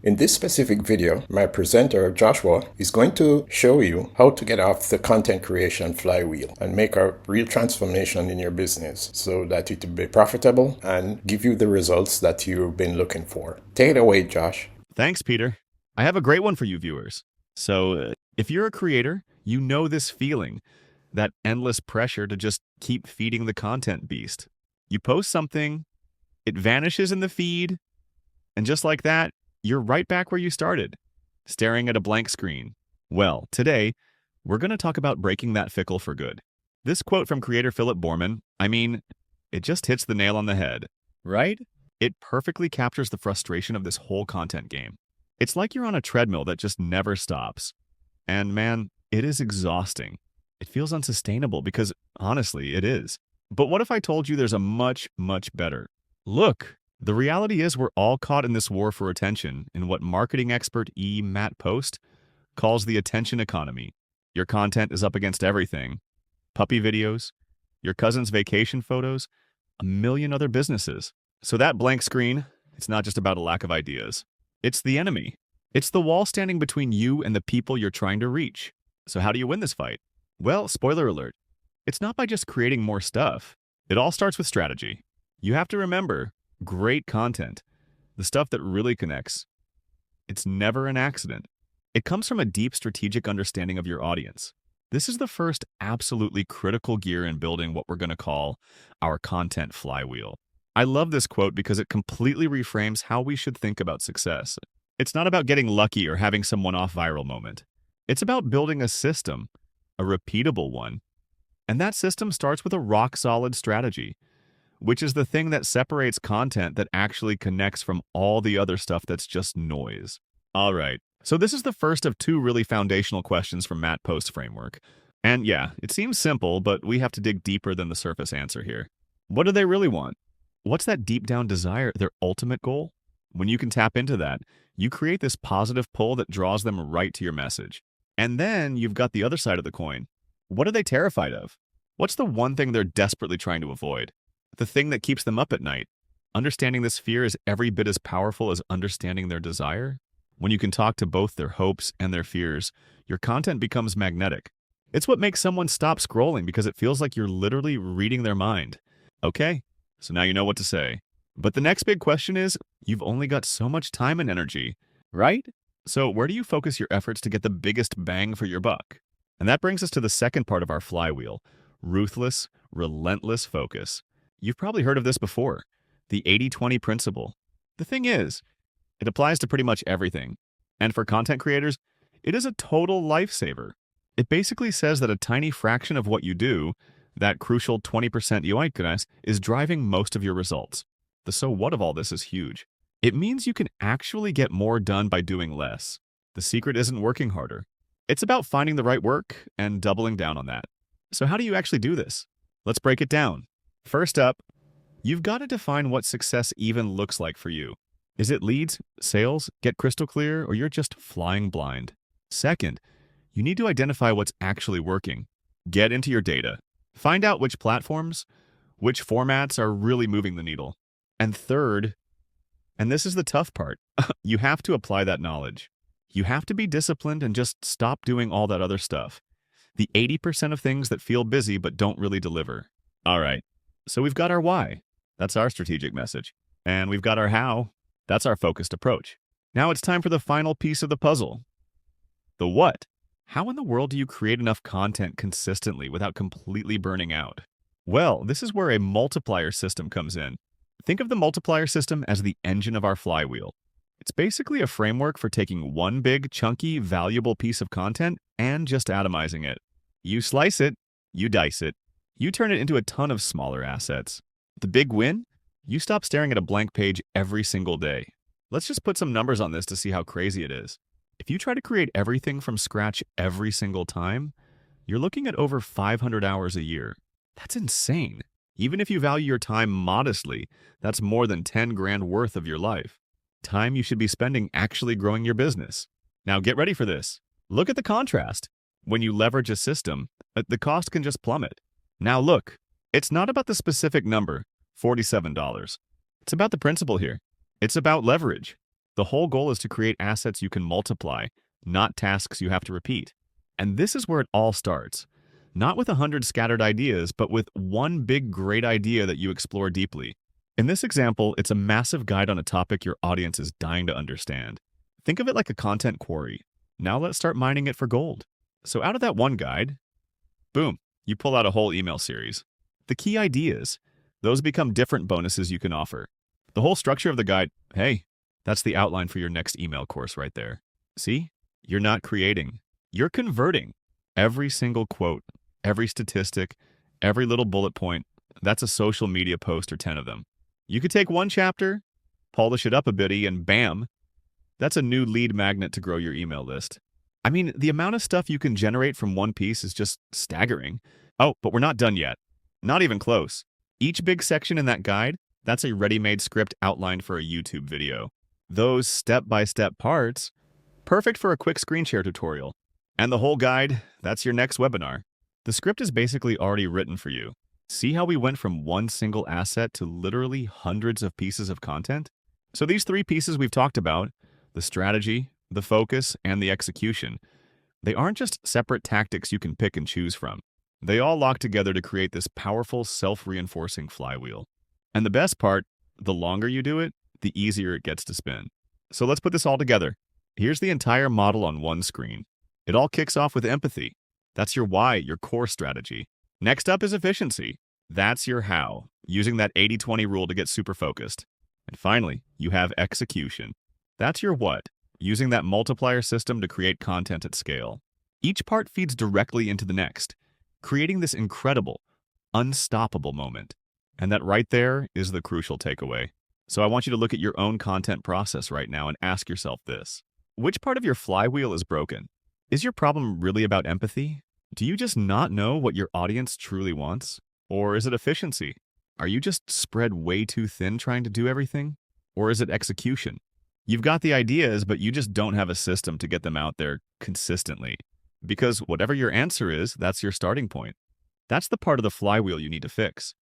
In this specific video, my presenter, Joshua, is going to show you how to get off the content creation flywheel and make a real transformation in your business so that it will be profitable and give you the results that you've been looking for. Take it away, Josh. Thanks, Peter. I have a great one for you viewers. So, if you're a creator, you know this feeling, that endless pressure to just keep feeding the content beast. You post something, it vanishes in the feed, and just like that, you're right back where you started, staring at a blank screen. Well, today, we're going to talk about breaking that fickle for good. This quote from creator Philip Borman, it just hits the nail on the head, right? It perfectly captures the frustration of this whole content game. It's like you're on a treadmill that just never stops. And man, it is exhausting. It feels unsustainable because, honestly, it is. But what if I told you there's a much, much better? Look, the reality is we're all caught in this war for attention in what marketing expert Matt Post calls the attention economy. Your content is up against everything. Puppy videos, your cousin's vacation photos, a million other businesses. So that blank screen, it's not just about a lack of ideas. It's the enemy. It's the wall standing between you and the people you're trying to reach. So how do you win this fight? Well, spoiler alert, it's not by just creating more stuff. It all starts with strategy. You have to remember, great content, the stuff that really connects, it's never an accident. It comes from a deep strategic understanding of your audience. This is the first absolutely critical gear in building what we're going to call our content flywheel. I love this quote because it completely reframes how we should think about success. It's not about getting lucky or having some one-off viral moment. It's about building a system, a repeatable one. And that system starts with a rock-solid strategy, which is the thing that separates content that actually connects from all the other stuff that's just noise. All right, so this is the first of two really foundational questions from Matt Post's framework. And yeah, it seems simple, but we have to dig deeper than the surface answer here. What do they really want? What's that deep down desire, their ultimate goal? When you can tap into that, you create this positive pull that draws them right to your message. And then you've got the other side of the coin. What are they terrified of? What's the one thing they're desperately trying to avoid? The thing that keeps them up at night. Understanding this fear is every bit as powerful as understanding their desire. When you can talk to both their hopes and their fears, your content becomes magnetic. It's what makes someone stop scrolling because it feels like you're literally reading their mind. Okay, so now you know what to say. But the next big question is, you've only got so much time and energy, right? So where do you focus your efforts to get the biggest bang for your buck? And that brings us to the second part of our flywheel, ruthless, relentless focus. You've probably heard of this before, the 80-20 principle. The thing is, it applies to pretty much everything. And for content creators, it is a total lifesaver. It basically says that a tiny fraction of what you do, that crucial 20% uniqueness, is driving most of your results. The so what of all this is huge. It means you can actually get more done by doing less. The secret isn't working harder. It's about finding the right work and doubling down on that. So how do you actually do this? Let's break it down. First up, you've got to define what success even looks like for you. Is it leads, sales, get crystal clear, or you're just flying blind? Second, you need to identify what's actually working. Get into your data. Find out which platforms, which formats are really moving the needle. And third, and this is the tough part, you have to apply that knowledge. You have to be disciplined and just stop doing all that other stuff. The 80% of things that feel busy but don't really deliver. All right. So we've got our why. That's our strategic message. And we've got our how. That's our focused approach. Now it's time for the final piece of the puzzle. The what. How in the world do you create enough content consistently without completely burning out? Well, this is where a multiplier system comes in. Think of the multiplier system as the engine of our flywheel. It's basically a framework for taking one big, chunky, valuable piece of content and just atomizing it. You slice it, you dice it, you turn it into a ton of smaller assets. The big win? You stop staring at a blank page every single day. Let's just put some numbers on this to see how crazy it is. If you try to create everything from scratch every single time, you're looking at over 500 hours a year. That's insane. Even if you value your time modestly, that's more than 10 grand worth of your life. Time you should be spending actually growing your business. Now get ready for this. Look at the contrast. When you leverage a system, the cost can just plummet. Now look, it's not about the specific number, $47. It's about the principle here. It's about leverage. The whole goal is to create assets you can multiply, not tasks you have to repeat. And this is where it all starts. Not with 100 scattered ideas, but with one big great idea that you explore deeply. In this example, it's a massive guide on a topic your audience is dying to understand. Think of it like a content quarry. Now let's start mining it for gold. So out of that one guide, boom, you pull out a whole email series. The key ideas, those become different bonuses you can offer. The whole structure of the guide, hey, that's the outline for your next email course right there. See? You're not creating. You're converting. Every single quote, every statistic, every little bullet point, that's a social media post or 10 of them. You could take one chapter, polish it up a bitty, and bam, that's a new lead magnet to grow your email list. I mean, the amount of stuff you can generate from one piece is just staggering. Oh, but we're not done yet. Not even close. Each big section in that guide, that's a ready-made script outlined for a YouTube video. Those step-by-step parts, perfect for a quick screen share tutorial. And the whole guide, that's your next webinar. The script is basically already written for you. See how we went from one single asset to literally hundreds of pieces of content? So these 3 pieces we've talked about, the strategy, the focus, and the execution, they aren't just separate tactics you can pick and choose from. They all lock together to create this powerful, self-reinforcing flywheel. And the best part, the longer you do it, the easier it gets to spin. So let's put this all together. Here's the entire model on one screen. It all kicks off with empathy. That's your why, your core strategy. Next up is efficiency. That's your how, using that 80-20 rule to get super focused. And finally, you have execution. That's your what, using that multiplier system to create content at scale. Each part feeds directly into the next, creating this incredible, unstoppable moment. And that right there is the crucial takeaway. So I want you to look at your own content process right now and ask yourself this. Which part of your flywheel is broken? Is your problem really about empathy? Do you just not know what your audience truly wants? Or is it efficiency? Are you just spread way too thin trying to do everything? Or is it execution? You've got the ideas, but you just don't have a system to get them out there consistently. Because whatever your answer is, that's your starting point. That's the part of the flywheel you need to fix.